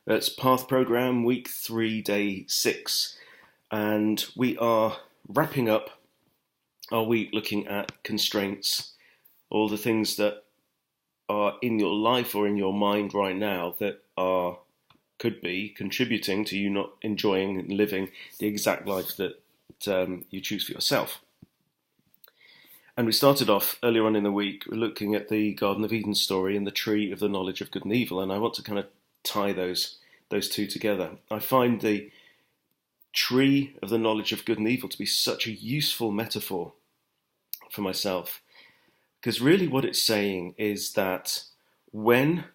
It's Path Program, week 3, day 6. And we are wrapping up our week looking at constraints, all the things that are in your life or in your mind right now that could be contributing to you not enjoying and living the exact life that you choose for yourself. And we started off earlier on in the week looking at the Garden of Eden story and the tree of the knowledge of good and evil, and I want to kind of tie those two together. I find the tree of the knowledge of good and evil to be such a useful metaphor for myself, because really what it's saying is that when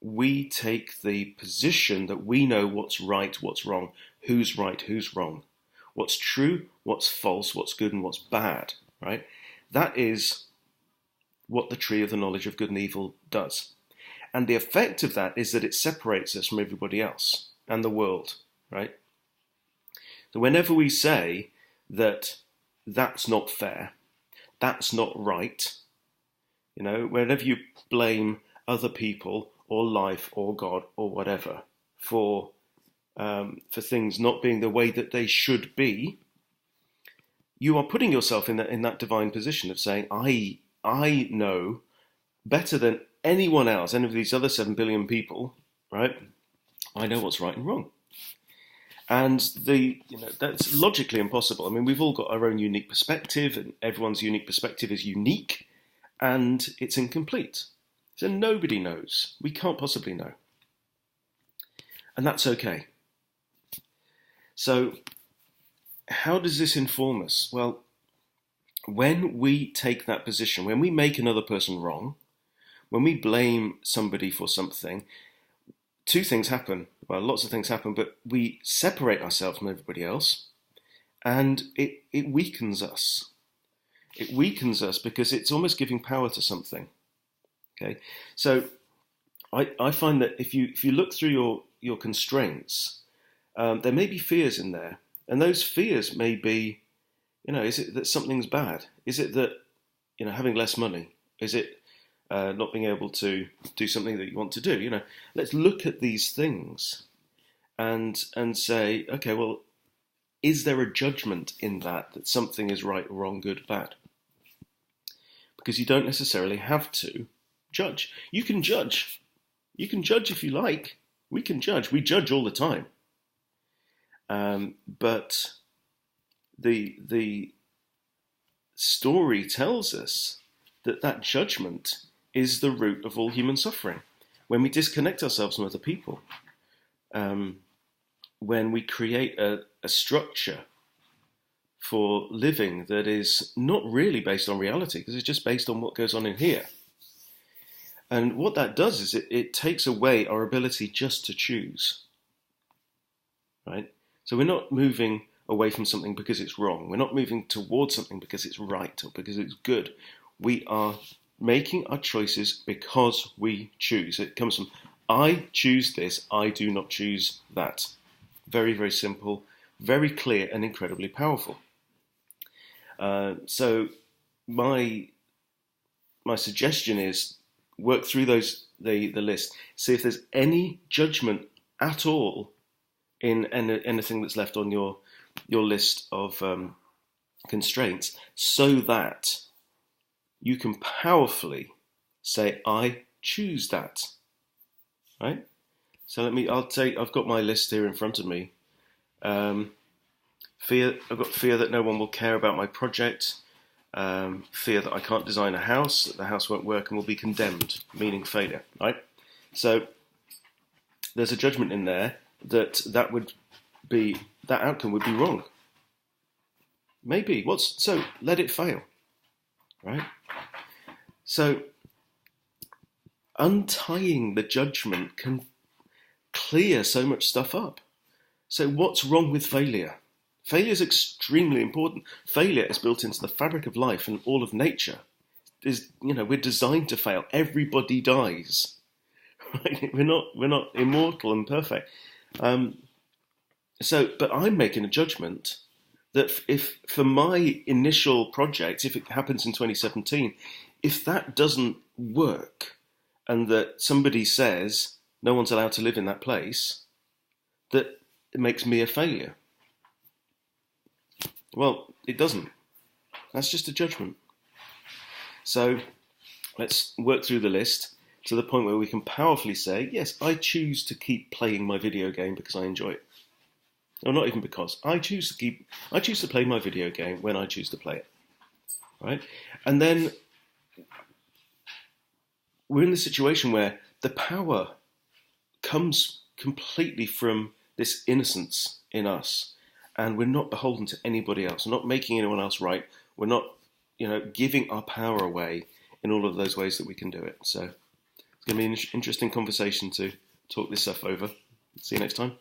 we take the position that we know what's right, what's wrong, who's right, who's wrong, what's true, what's false, what's good and what's bad, right? That is what the tree of the knowledge of good and evil does. And the effect of that is that it separates us from everybody else and the world, right? So whenever we say that that's not fair, that's not right, whenever you blame other people or life or God or whatever for things not being the way that they should be, you are putting yourself in that divine position of saying, I know better than anyone else, any of these other 7 billion people, right? I know what's right and wrong. And that's logically impossible. I mean, we've all got our own unique perspective, and everyone's unique perspective is unique, and it's incomplete. So nobody knows. We can't possibly know. And that's okay. So how does this inform us? Well, when we take that position, when we make another person wrong, when we blame somebody for something, two things happen. Well, lots of things happen, but we separate ourselves from everybody else, and it weakens us. It weakens us because it's almost giving power to something. Okay, so I find that if you look through your constraints, there may be fears in there. And those fears may be, is it that something's bad? Is it that, having less money? Is it not being able to do something that you want to do? Let's look at these things and say, okay, well, is there a judgment in that something is right or wrong, good, bad? Because you don't necessarily have to judge. You can judge. You can judge if you like. We can judge. We judge all the time. But the story tells us that judgment is the root of all human suffering. When we disconnect ourselves from other people, when we create a structure for living that is not really based on reality, because it's just based on what goes on in here. And what that does is it takes away our ability just to choose, right? So we're not moving away from something because it's wrong. We're not moving towards something because it's right or because it's good. We are making our choices because we choose. It comes from, I choose this, I do not choose that. Very, very simple, very clear and incredibly powerful. So my suggestion is work through the list, see if there's any judgment at all in anything that's left on your list of constraints, so that you can powerfully say, I choose that, right? So I've got my list here in front of me. Fear, I've got fear that no one will care about my project, fear that I can't design a house, that the house won't work and will be condemned, meaning failure, right? So there's a judgment in there that outcome would be wrong. Maybe. So let it fail, right? So untying the judgment can clear so much stuff up. So what's wrong with failure? Failure is extremely important. Failure is built into the fabric of life and all of nature. We're designed to fail. Everybody dies. Right? We're not immortal and perfect. But I'm making a judgment that if for my initial project, if it happens in 2017, if that doesn't work, and that somebody says, no one's allowed to live in that place, that it makes me a failure. Well, it doesn't. That's just a judgment. So let's work through the list to the point where we can powerfully say, yes, I choose to keep playing my video game because I enjoy it. Or not even because. I choose to play my video game when I choose to play it. Right? And then we're in the situation where the power comes completely from this innocence in us, and we're not beholden to anybody else. We're not making anyone else right. We're not, giving our power away in all of those ways that we can do it. So it's going to be an interesting conversation to talk this stuff over. See you next time.